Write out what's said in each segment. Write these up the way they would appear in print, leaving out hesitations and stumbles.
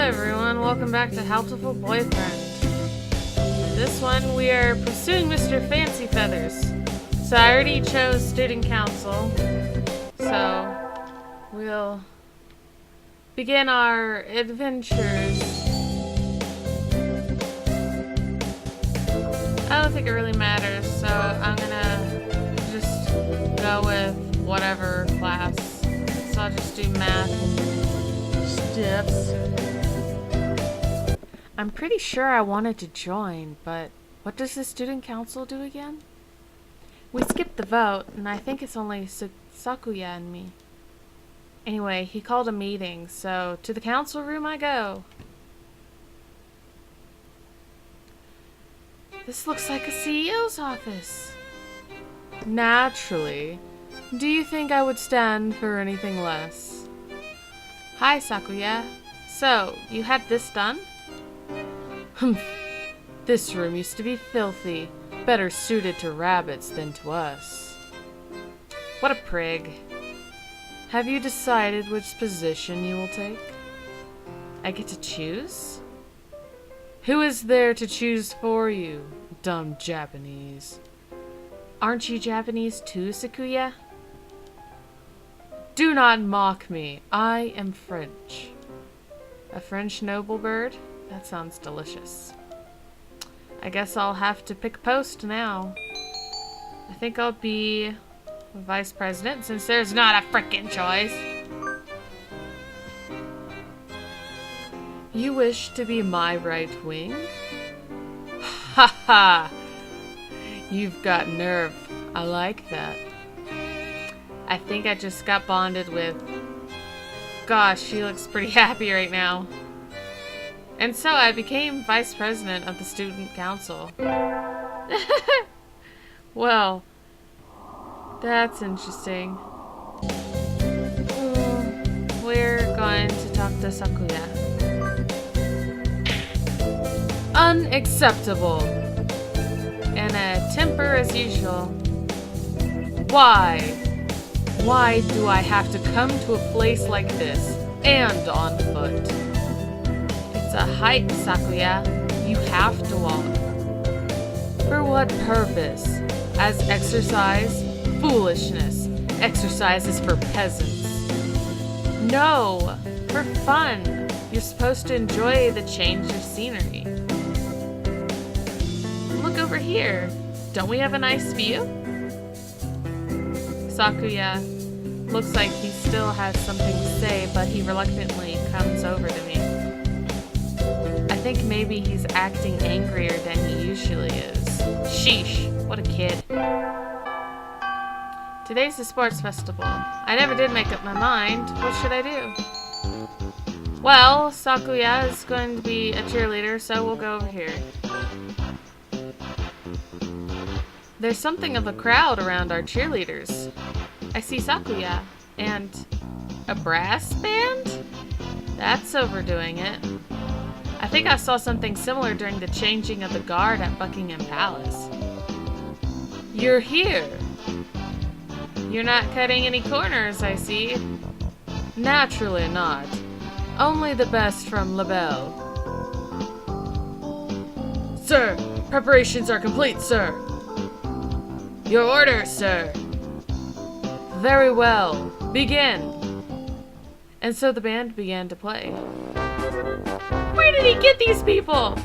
everyone, welcome back to Hatoful Boyfriend. This one, we are pursuing Mr. Fancy Feathers. So I already chose Student Council, so we'll begin our adventures. I don't think it really matters, so I'm gonna just go with whatever class. So I'll just do math stiffs. I'm pretty sure I wanted to join, but what does the student council do again? We skipped the vote, and I think it's only Sakuya and me. Anyway, he called a meeting, so to the council room I go. This looks like a CEO's office. Naturally. Do you think I would stand for anything less? Hi, Sakuya. So, you had this done? Humph. This room used to be filthy. Better suited to rabbits than to us. What a prig. Have you decided which position you will take? I get to choose? Who is there to choose for you, dumb Japanese? Aren't you Japanese too, Sakuya? Do not mock me. I am French. A French noble bird? That sounds delicious. I guess I'll have to pick a post now. I think I'll be vice president since there's not a frickin' choice. You wish to be my right wing? Ha ha! You've got nerve. I like that. I think I just got bonded with... Gosh, she looks pretty happy right now. And so I became vice president of the student council. Well, that's interesting. We're going to talk to Sakuya. Unacceptable. And a temper as usual. Why? Why do I have to come to a place like this, and on foot? It's a hike, Sakuya. You have to walk. For what purpose? As exercise? Foolishness. Exercise is for peasants. No, for fun. You're supposed to enjoy the change of scenery. Look over here. Don't we have a nice view? Sakuya looks like he still has something to say, but he reluctantly comes over to me. I think maybe he's acting angrier than he usually is. Sheesh, what a kid. Today's the sports festival. I never did make up my mind. What should I do? Well, Sakuya is going to be a cheerleader, so we'll go over here. There's something of a crowd around our cheerleaders. I see Sakuya and a brass band? That's overdoing it. I think I saw something similar during the changing of the guard at Buckingham Palace. You're here. You're not cutting any corners, I see. Naturally not. Only the best from LaBelle. Sir, preparations are complete, sir. Your order, sir. Very well. Begin. And so the band began to play. Where did he get these people?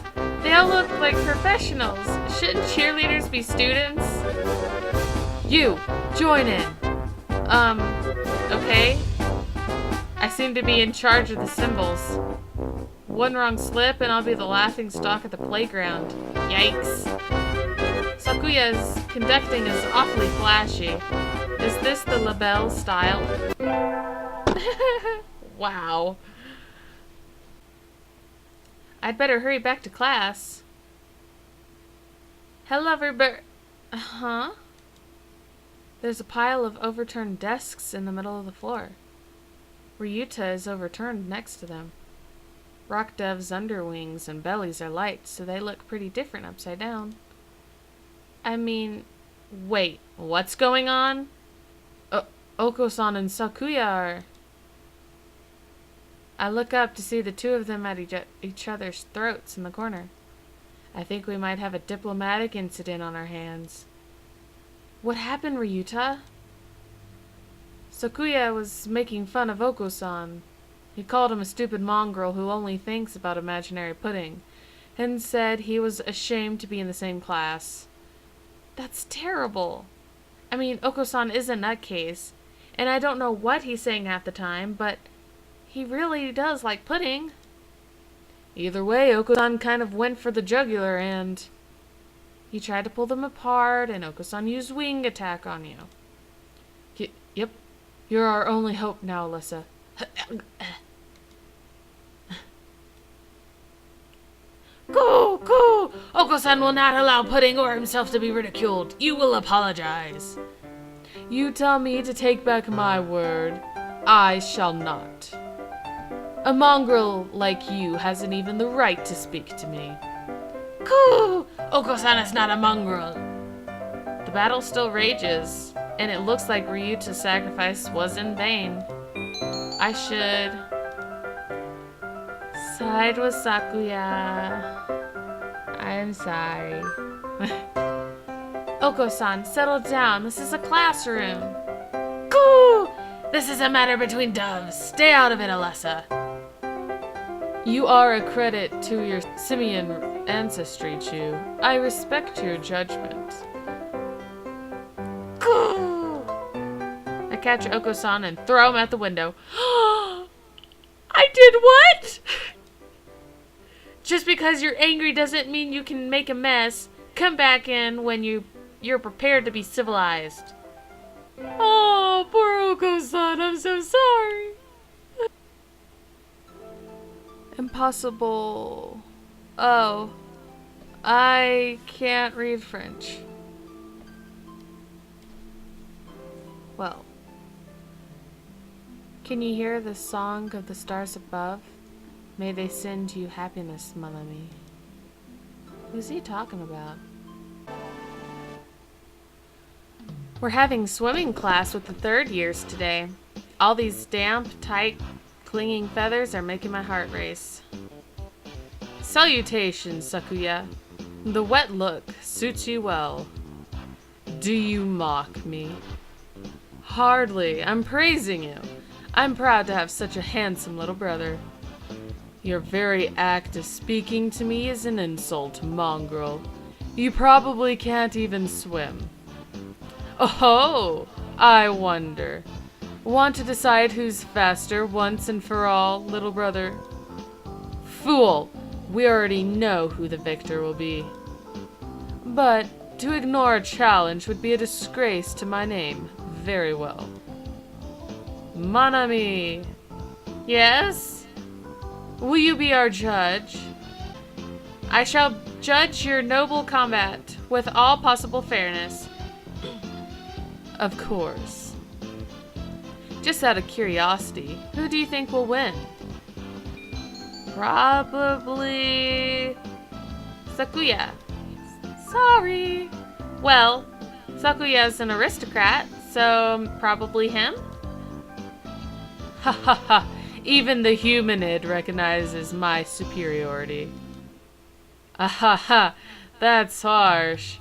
They all look like professionals. Shouldn't cheerleaders be students? You, join in. Okay. I seem to be in charge of the cymbals. One wrong slip and I'll be the laughing stock at the playground. Yikes. Sakuya's conducting is awfully flashy. Is this the LaBelle style? Wow. I'd better hurry back to class. Hello, everybody. Huh? There's a pile of overturned desks in the middle of the floor. Ryuta is overturned next to them. Rock Dev's underwings and bellies are light, so they look pretty different upside down. I mean, wait, what's going on? Oko-san and Sakuya are... I look up to see the two of them at each other's throats in the corner. I think we might have a diplomatic incident on our hands. What happened, Ryuta? Sakuya was making fun of Oko-san. He called him a stupid mongrel who only thinks about imaginary pudding, and said he was ashamed to be in the same class. That's terrible. I mean, Oko-san is a nutcase, and I don't know what he's saying half the time, but he really does like pudding. Either way, Oko-san kind of went for the jugular, and he tried to pull them apart, and Oko-san used wing attack on you. Yep, you're our only hope now, Alyssa. Go! Oko-san will not allow pudding or himself to be ridiculed. You will apologize. You tell me to take back my word. I shall not. A mongrel like you hasn't even the right to speak to me. Coo! Oko-san is not a mongrel. The battle still rages, and it looks like Ryuta's sacrifice was in vain. I should side with Sakuya. I'm sorry. Oko-san, settle down. This is a classroom. Coo! This is a matter between doves. Stay out of it, Alessa. You are a credit to your simian ancestry, Chu. I respect your judgment. Coo! I catch Oko-san and throw him out the window. I did what? Just because you're angry doesn't mean you can make a mess. Come back in when you're prepared to be civilized. Oh, poor Oko-san, I'm so sorry. Impossible. Oh, I can't read French. Well, can you hear the song of the stars above? May they send you happiness, mon ami. Who's he talking about? We're having swimming class with the third years today. All these damp, tight, clinging feathers are making my heart race. Salutations, Sakuya. The wet look suits you well. Do you mock me? Hardly. I'm praising you. I'm proud to have such a handsome little brother. Your very act of speaking to me is an insult, mongrel. You probably can't even swim. Oh, I wonder. Want to decide who's faster once and for all, little brother? Fool! We already know who the victor will be. But to ignore a challenge would be a disgrace to my name. Very well. Mon ami. Yes? Will you be our judge? I shall judge your noble combat with all possible fairness. Of course. Just out of curiosity, who do you think will win? Probably Sakuya. Sorry. Well, Sakuya's an aristocrat, so probably him? Ha ha ha. Even the humanid recognizes my superiority. Ah ha ha. That's harsh.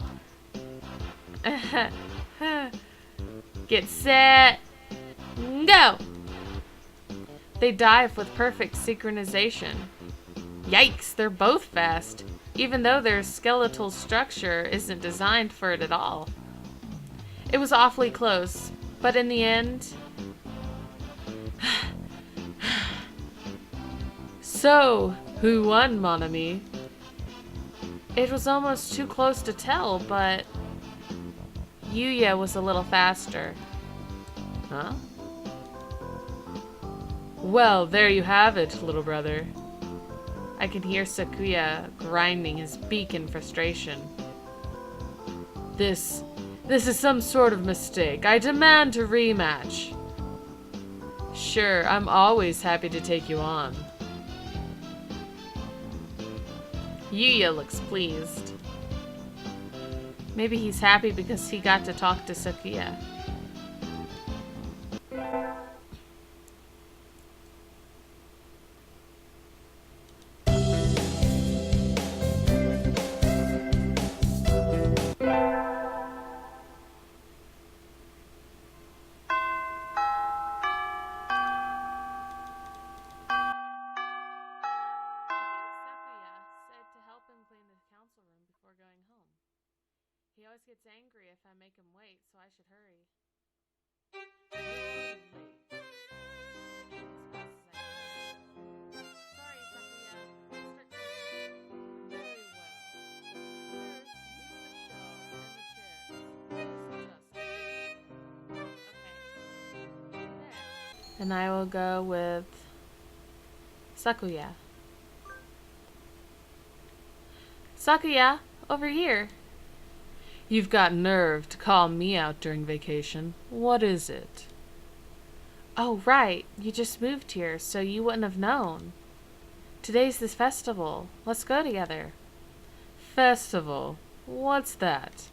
Get set. Go! They dive with perfect synchronization. Yikes, they're both fast, even though their skeletal structure isn't designed for it at all. It was awfully close, but in the end... So, who won, mon ami? It was almost too close to tell, but... Yuya was a little faster. Huh? Well, there you have it, little brother. I can hear Sakuya grinding his beak in frustration. This is some sort of mistake. I demand a rematch. Sure, I'm always happy to take you on. Yuya looks pleased. Maybe he's happy because he got to talk to Sakuya. gets angry if I make him wait, so I should hurry. Late. As fast as I can. Sorry, Sakuya. Start very well. First, move the shelves and the chairs. Okay. Next. And I will go with Sakuya. Sakuya, over here. You've got nerve to call me out during vacation. What is it? Oh, right. You just moved here, so you wouldn't have known. Today's this festival. Let's go together. Festival? What's that?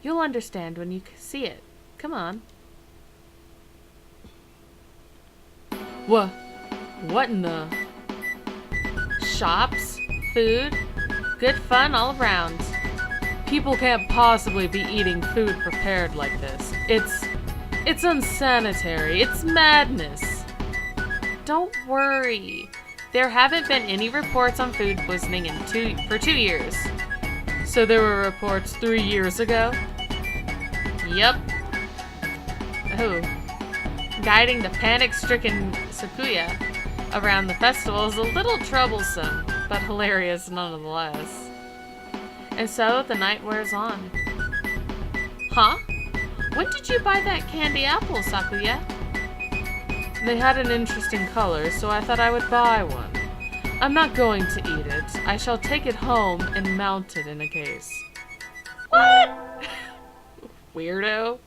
You'll understand when you see it. Come on. What in the... Shops? Food? Good fun all around. People can't possibly be eating food prepared like this. It's unsanitary. It's madness. Don't worry. There haven't been any reports on food poisoning for 2 years. So there were reports 3 years ago? Yep. Oh. Guiding the panic-stricken Sakuya around the festival is a little troublesome, but hilarious nonetheless. And so the night wears on. Huh? When did you buy that candy apple, Sakuya? They had an interesting color, so I thought I would buy one. I'm not going to eat it. I shall take it home and mount it in a case. What? Weirdo.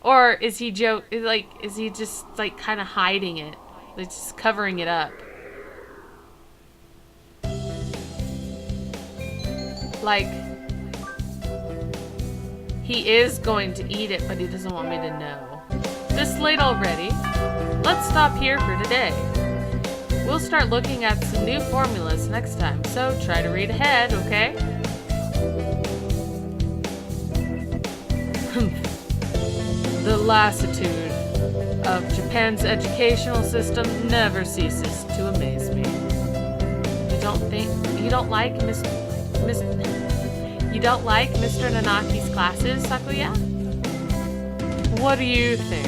Or is he is he just like kind of hiding it? Like just covering it up? Like, he is going to eat it, but he doesn't want me to know. This late already? Let's stop here for today. We'll start looking at some new formulas next time, so try to read ahead, okay? The lassitude of Japan's educational system never ceases to amaze me. You don't like Mr. Nanaki's classes, Sakuya? What do you think?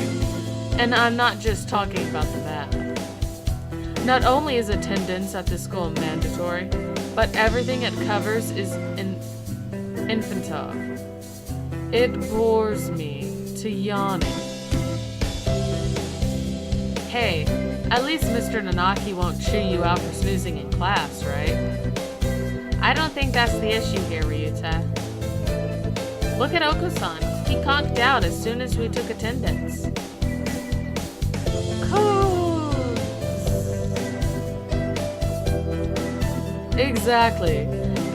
And I'm not just talking about the math. Not only is attendance at the school mandatory, but everything it covers is infantile. It bores me to yawning. Hey, at least Mr. Nanaki won't chew you out for snoozing in class, right? I don't think that's the issue here, Ryuta. Look at Oko-san. He conked out as soon as we took attendance. Cool. Exactly.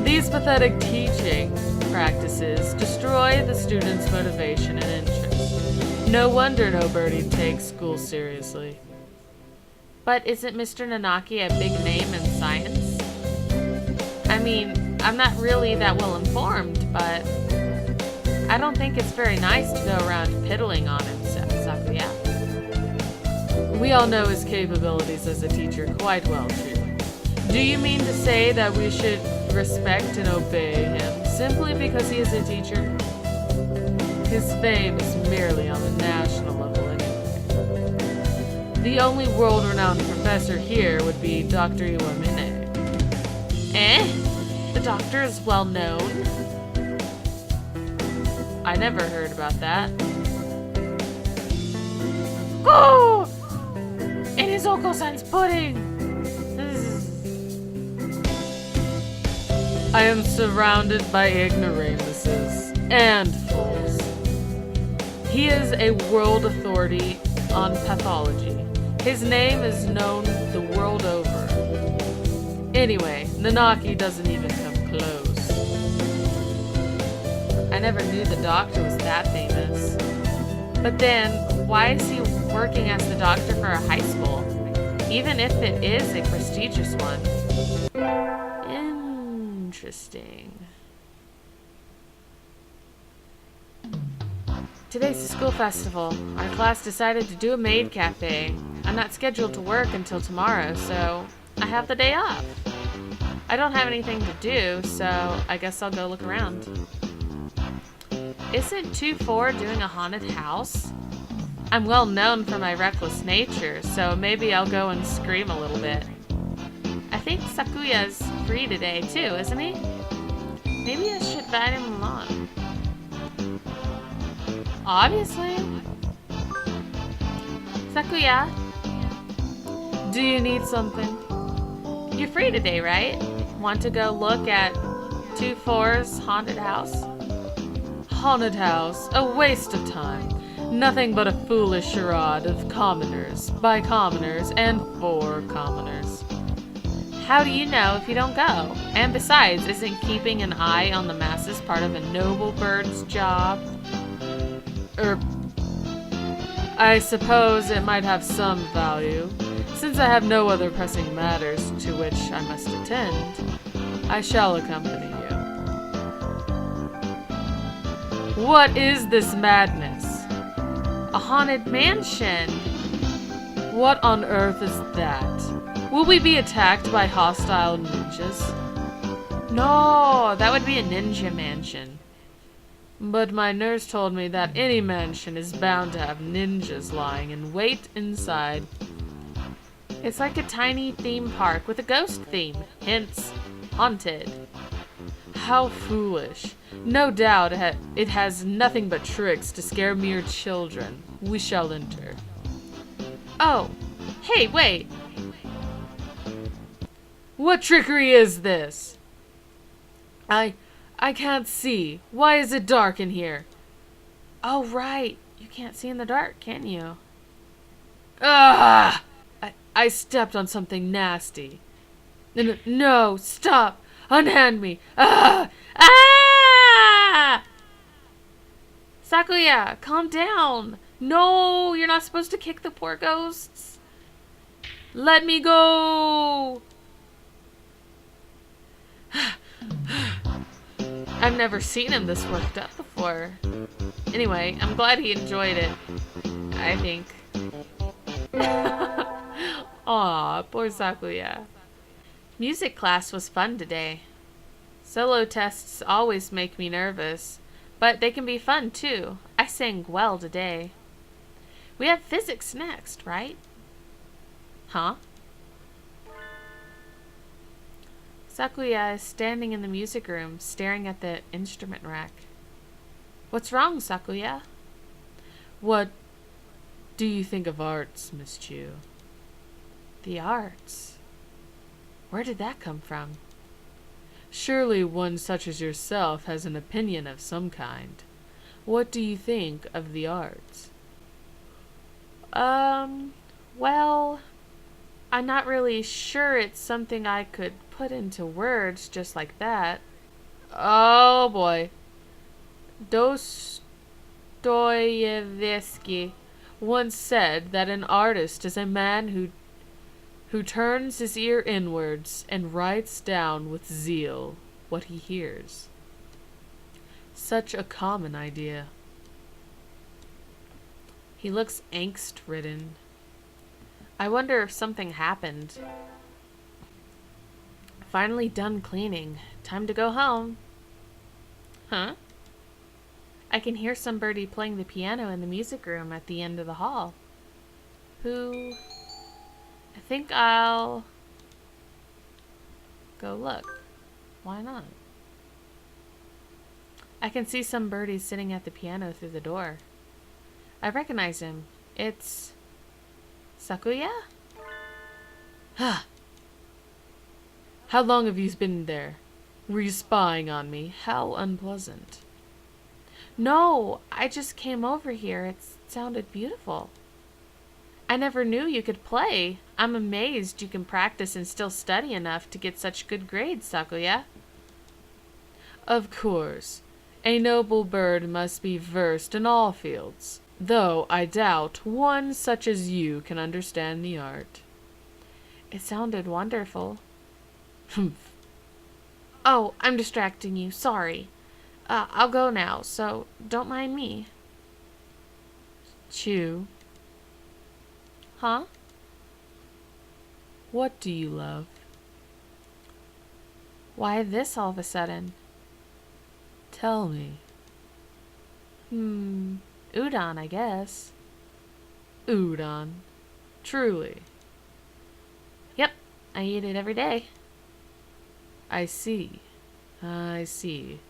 These pathetic teaching practices destroy the students' motivation and interest. No wonder nobody takes school seriously. But isn't Mr. Nanaki a big name in science? I mean, I'm not really that well informed, but I don't think it's very nice to go around piddling on him, Sakuya. We all know his capabilities as a teacher quite well, too. Do you mean to say that we should respect and obey him simply because he is a teacher? His fame is merely on the national level anyway. The only world-renowned professor here would be Dr. Iwamine. Eh? The doctor is well known? I never heard about that. Go! It is Oko-san's pudding! I am surrounded by ignoramuses and fools. He is a world authority on pathology. His name is known the world over. Anyway, Nanaki doesn't even come close. I never knew the doctor was that famous. But then, why is he working as the doctor for a high school? Even if it is a prestigious one. Interesting. Today's the school festival. Our class decided to do a maid cafe. I'm not scheduled to work until tomorrow, so I have the day off. I don't have anything to do, so I guess I'll go look around. Isn't 2-4 doing a haunted house? I'm well known for my reckless nature, so maybe I'll go and scream a little bit. I think Sakuya's free today too, isn't he? Maybe I should invite him along. Obviously. Sakuya, do you need something? You're free today, right? Want to go look at 2-4's haunted house? Haunted house, a waste of time. Nothing but a foolish charade of commoners, by commoners, and for commoners. How do you know if you don't go? And besides, isn't keeping an eye on the masses part of a noble bird's job? I suppose it might have some value. Since I have no other pressing matters to which I must attend, I shall accompany you. What is this madness? A haunted mansion! What on earth is that? Will we be attacked by hostile ninjas? No, that would be a ninja mansion. But my nurse told me that any mansion is bound to have ninjas lying in wait inside. It's like a tiny theme park with a ghost theme, hence haunted. How foolish. No doubt it has nothing but tricks to scare mere children. We shall enter. Oh, hey, wait. What trickery is this? I can't see. Why is it dark in here? Oh, right. You can't see in the dark, can you? Ah! I stepped on something nasty. No, stop! Unhand me! Ah! Ah! Sakuya, calm down! No, you're not supposed to kick the poor ghosts. Let me go! I've never seen him this worked up before. Anyway, I'm glad he enjoyed it. I think. Aw, poor Sakuya. Music class was fun today. Solo tests always make me nervous, but they can be fun too. I sang well today. We have physics next, right? Huh? Sakuya is standing in the music room, staring at the instrument rack. What's wrong, Sakuya? What do you think of arts, Miss Chu? The arts? Where did that come from? Surely one such as yourself has an opinion of some kind. What do you think of the arts? Well, I'm not really sure it's something I could put into words just like that. Oh boy. Dostoevsky once said that an artist is a man who turns his ear inwards and writes down with zeal what he hears. Such a common idea. He looks angst-ridden. I wonder if something happened. Finally done cleaning. Time to go home. Huh? I can hear somebody playing the piano in the music room at the end of the hall. Who? I think I'll go look. Why not? I can see some birdie sitting at the piano through the door. I recognize him. It's Sakuya? How long have you been there? Were you spying on me? How unpleasant. No, I just came over here. It sounded beautiful. I never knew you could play. I'm amazed you can practice and still study enough to get such good grades, Sakuya. Of course. A noble bird must be versed in all fields, though I doubt one such as you can understand the art. It sounded wonderful. Humph. Oh, I'm distracting you. Sorry. I'll go now, so don't mind me. Chu. Huh? What do you love? Why this all of a sudden? Tell me. Udon, I guess. Udon. Truly. Yep, I eat it every day. I see. I see.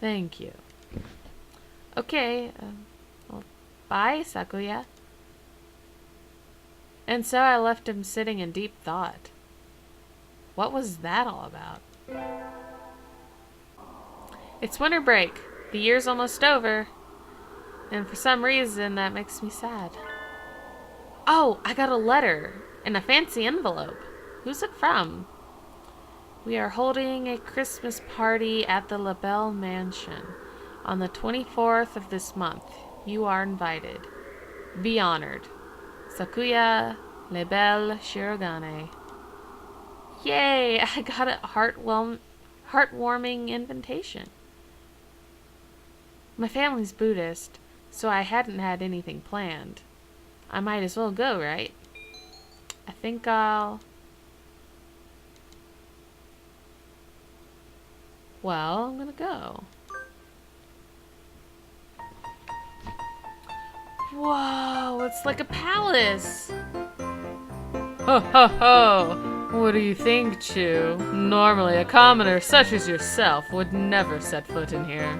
Thank you. Okay, well, bye, Sakuya. And so I left him sitting in deep thought. What was that all about? It's winter break. The year's almost over. And for some reason, that makes me sad. Oh, I got a letter in a fancy envelope. Who's it from? We are holding a Christmas party at the LaBelle Mansion on the 24th of this month. You are invited. Be honored. Sakuya LaBelle Shirogane. Yay! I got a heartwarming invitation. My family's Buddhist, so I hadn't had anything planned. I might as well go, right? I think I'll... Well, I'm gonna go. Whoa, it's like a palace! Ho ho ho! What do you think, Chu? Normally, a commoner such as yourself would never set foot in here.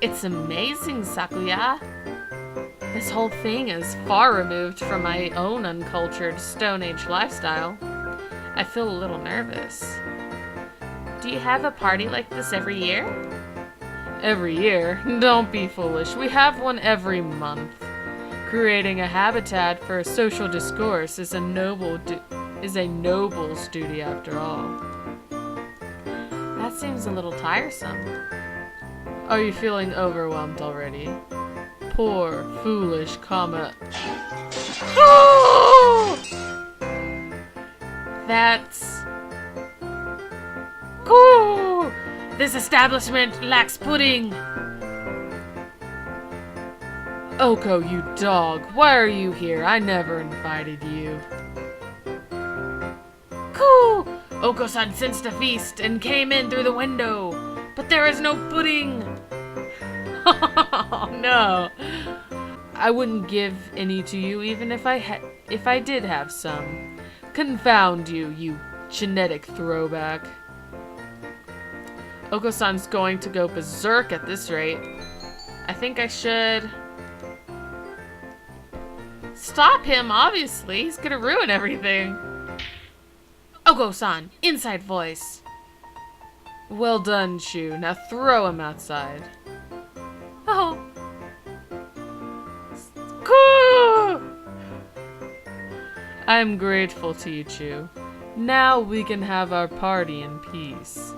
It's amazing, Sakuya. This whole thing is far removed from my own uncultured Stone Age lifestyle. I feel a little nervous. Do you have a party like this every year? Every year? Don't be foolish. We have one every month. Creating a habitat for social discourse is a noble's duty after all. That seems a little tiresome. Are you feeling overwhelmed already? Poor, foolish comma. Oh! That's... Cool! This establishment lacks pudding! Oko, you dog, why are you here? I never invited you. Cool! Oko-san sensed a feast and came in through the window, but there is no pudding! Oh no! I wouldn't give any to you even if I did have some. Confound you, you genetic throwback. Oko-san's going to go berserk at this rate. I think I should... Stop him, obviously. He's gonna ruin everything. Oko-san, inside voice. Well done, Chu. Now throw him outside. Oh. Cool! I'm grateful to you, Chu. Now we can have our party in peace.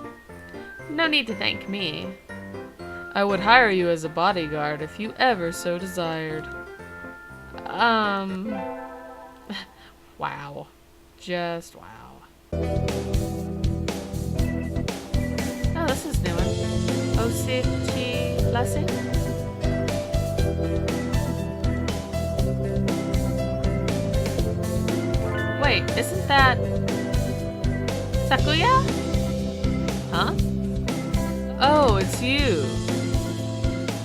No need to thank me. I would hire you as a bodyguard if you ever so desired. Wow. Just wow. Oh, this is new one. OCT blessing? Wait, isn't that... Sakuya? Huh? Oh, it's you.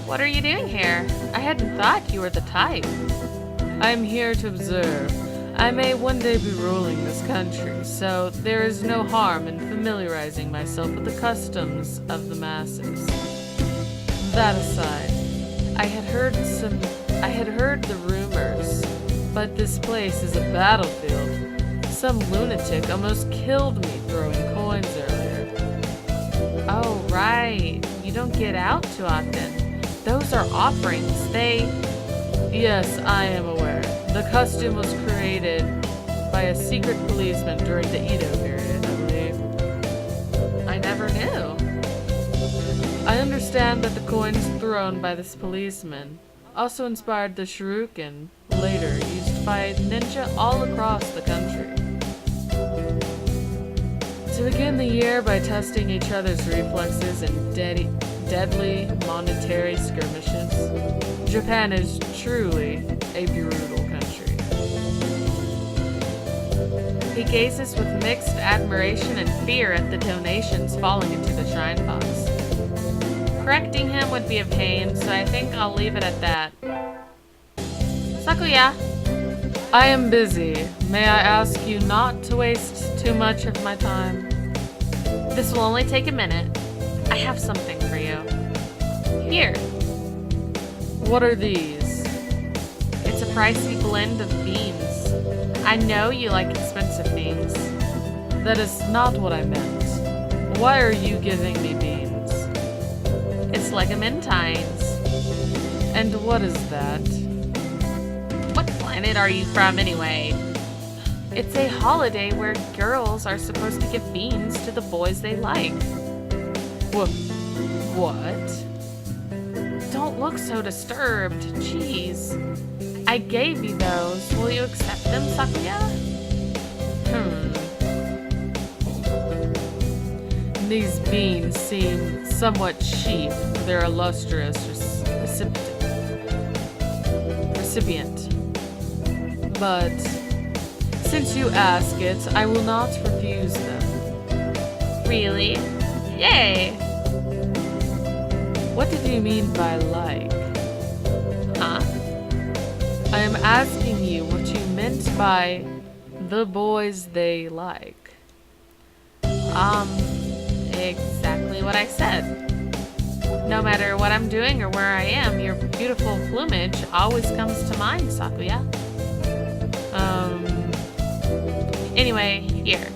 What are you doing here? I hadn't thought you were the type. I'm here to observe. I may one day be ruling this country, so there is no harm in familiarizing myself with the customs of the masses. That aside, I had heard the rumors, but this place is a battlefield. Some lunatic almost killed me throwing coins earlier. Oh, right. You don't get out too often. Those are offerings. Yes, I am aware. The custom was created by a secret policeman during the Edo period, I believe. I never knew. I understand that the coins thrown by this policeman also inspired the shuriken, later used by ninja all across the country. To begin the year by testing each other's reflexes in deadly monetary skirmishes, Japan is truly a brutal country. He gazes with mixed admiration and fear at the donations falling into the shrine box. Correcting him would be a pain, so I think I'll leave it at that. Sakuya! I am busy. May I ask you not to waste too much of my time? This will only take a minute. I have something for you. Here. What are these? It's a pricey blend of beans. I know you like expensive things. That is not what I meant. Why are you giving me beans? It's legumentines. And what is that? What planet are you from anyway? It's a holiday where girls are supposed to give beans to the boys they like. What? Don't look so disturbed. Jeez. I gave you those. Will you accept them, Sakuya? These beans seem somewhat cheap for their illustrious recipient. But since you ask it, I will not refuse them. Really? Yay! What did you mean by like? Huh? I am asking you what you meant by the boys they like. Exactly what I said. No matter what I'm doing or where I am, your beautiful plumage always comes to mind, Sakuya. Anyway, here.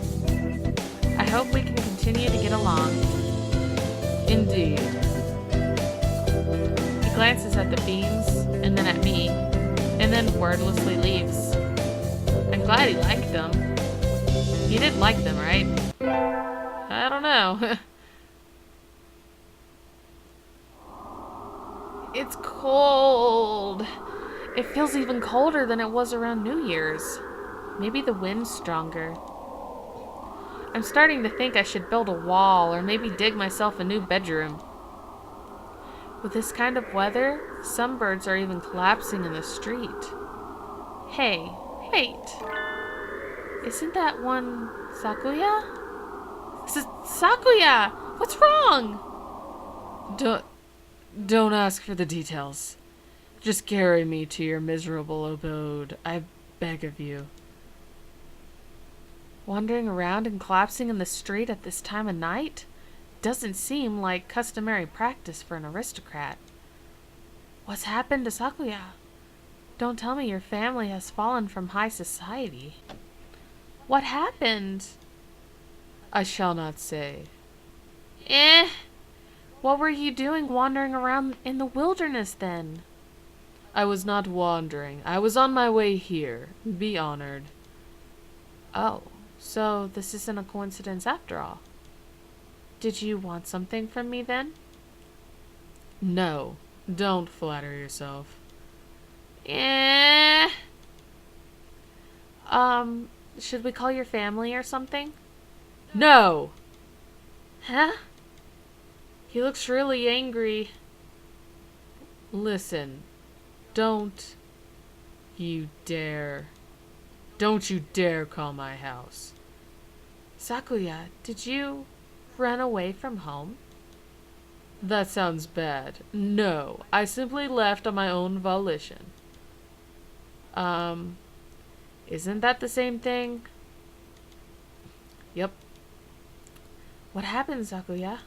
I hope we can continue to get along. Indeed. He glances at the beans, and then at me, and then wordlessly leaves. I'm glad he liked them. He did like them, right? I don't know. It's cold. It feels even colder than it was around New Year's. Maybe the wind's stronger. I'm starting to think I should build a wall or maybe dig myself a new bedroom. With this kind of weather, some birds are even collapsing in the street. Hey, wait. Isn't that one Sakuya? Sakuya! What's wrong? Don't ask for the details. Just carry me to your miserable abode. I beg of you. Wandering around and collapsing in the street at this time of night? Doesn't seem like customary practice for an aristocrat. What's happened to Sakuya? Don't tell me your family has fallen from high society. What happened? I shall not say. What were you doing wandering around in the wilderness then? I was not wandering. I was on my way here. Be honored. Oh, so this isn't a coincidence after all. Did you want something from me then? No, don't flatter yourself. Should we call your family or something? No! Huh? He looks really angry. Listen, don't you dare call my house. Sakuya, did you run away from home? That sounds bad. No, I simply left on my own volition. Isn't that the same thing? Yep. What happened, Sakuya?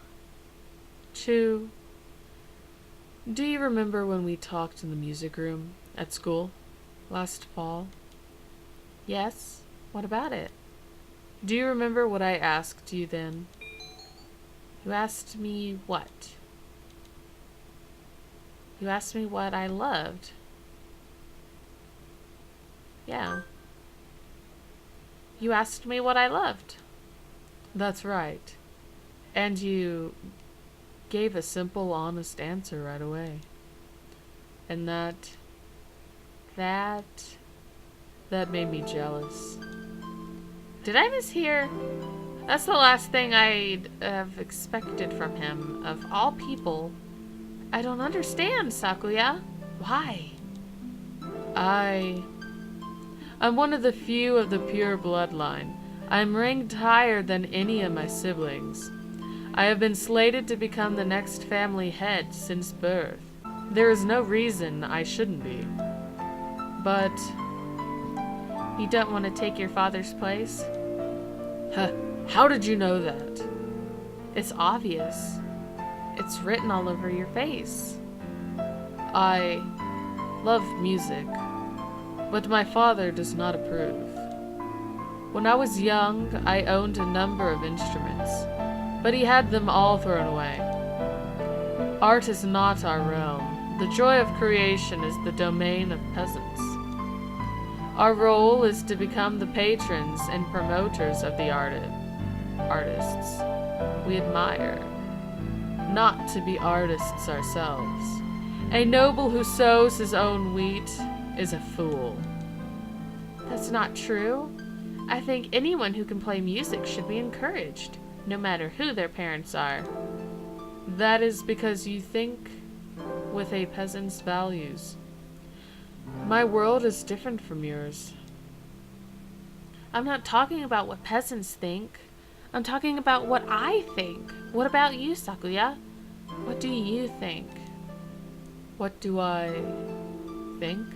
Do you remember when we talked in the music room at school last fall? Yes. What about it? Do you remember what I asked you then? You asked me what? You asked me what I loved. Yeah. You asked me what I loved. That's right. And you gave a simple, honest answer right away. And that made me jealous. Did I mishear? That's the last thing I'd have expected from him. Of all people, I don't understand, Sakuya. Why? I'm one of the few of the pure bloodline. I'm ranked higher than any of my siblings. I have been slated to become the next family head since birth. There is no reason I shouldn't be. But you don't want to take your father's place? Huh, how did you know that? It's obvious. It's written all over your face. I love music, but my father does not approve. When I was young, I owned a number of instruments, but he had them all thrown away. Art is not our realm. The joy of creation is the domain of peasants. Our role is to become the patrons and promoters of the artists we admire, not to be artists ourselves. A noble who sows his own wheat is a fool. That's not true. I think anyone who can play music should be encouraged, no matter who their parents are. That is because you think with a peasant's values. My world is different from yours. I'm not talking about what peasants think. I'm talking about what I think. What about you, Sakuya? What do you think? What do I think?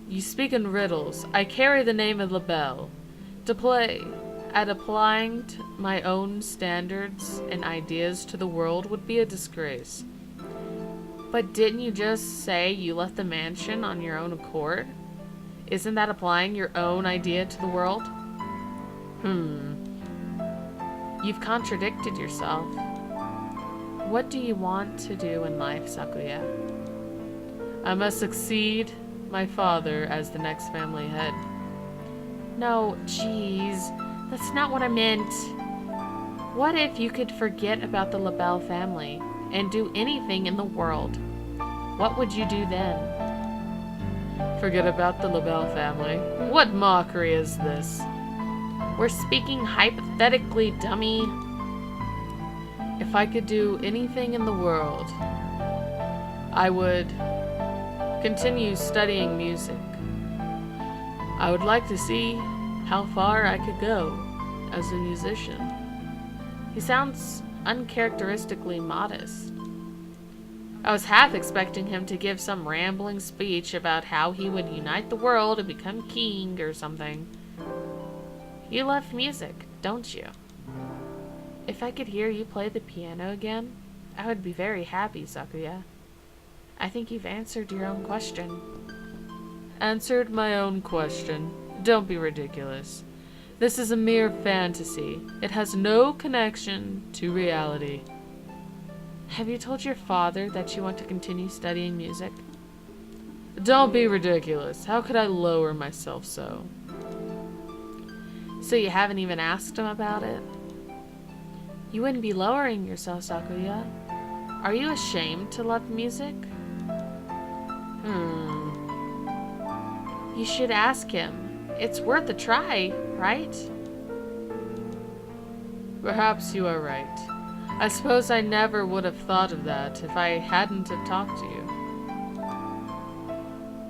You speak in riddles. I carry the name of LaBelle. To play at applying my own standards and ideas to the world would be a disgrace. But didn't you just say you left the mansion on your own accord? Isn't that applying your own idea to the world? You've contradicted yourself. What do you want to do in life, Sakuya? I must succeed my father as the next family head. No, jeez. That's not what I meant. What if you could forget about the LaBelle family and do anything in the world? What would you do then? Forget about the LaBelle family? What mockery is this? We're speaking hypothetically, dummy. If I could do anything in the world, I would continue studying music. I would like to see how far I could go as a musician. He sounds uncharacteristically modest. I was half expecting him to give some rambling speech about how he would unite the world and become king or something. You love music, don't you? If I could hear you play the piano again, I would be very happy, Sakuya. I think you've answered your own question. Answered my own question? Don't be ridiculous. This is a mere fantasy. It has no connection to reality. Have you told your father that you want to continue studying music? Don't be ridiculous. How could I lower myself so? So you haven't even asked him about it? You wouldn't be lowering yourself, Sakuya. Are you ashamed to love music? You should ask him. It's worth a try, right? Perhaps you are right. I suppose I never would have thought of that if I hadn't have talked to you.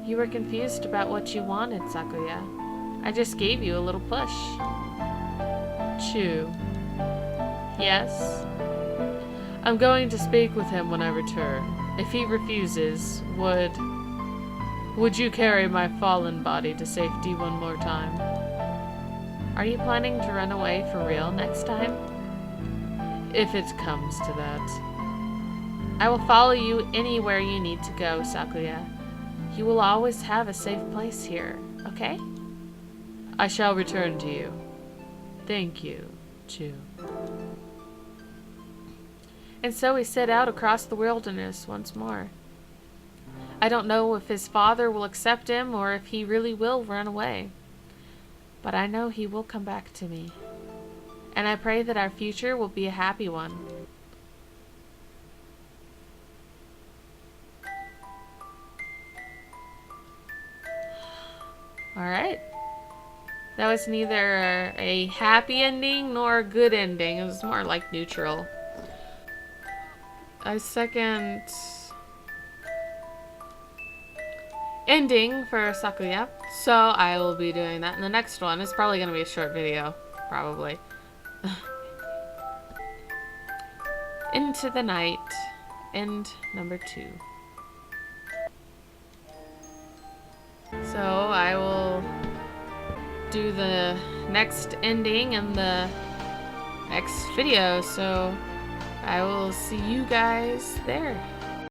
You were confused about what you wanted, Sakuya. I just gave you a little push. Chew. Yes? I'm going to speak with him when I return. If he refuses, would you carry my fallen body to safety one more time? Are you planning to run away for real next time? If it comes to that. I will follow you anywhere you need to go, Sakuya. You will always have a safe place here, okay? I shall return to you. Thank you, Chu. And so he set out across the wilderness once more. I don't know if his father will accept him or if he really will run away. But I know he will come back to me. And I pray that our future will be a happy one. Alright. That was neither a happy ending nor a good ending. It was more like neutral. A second ending for Sakuya. So I will be doing that. And the next one is probably going to be a short video. Probably. Into the Night, end number 2. So I will do the next ending in the next video, so I will see you guys there.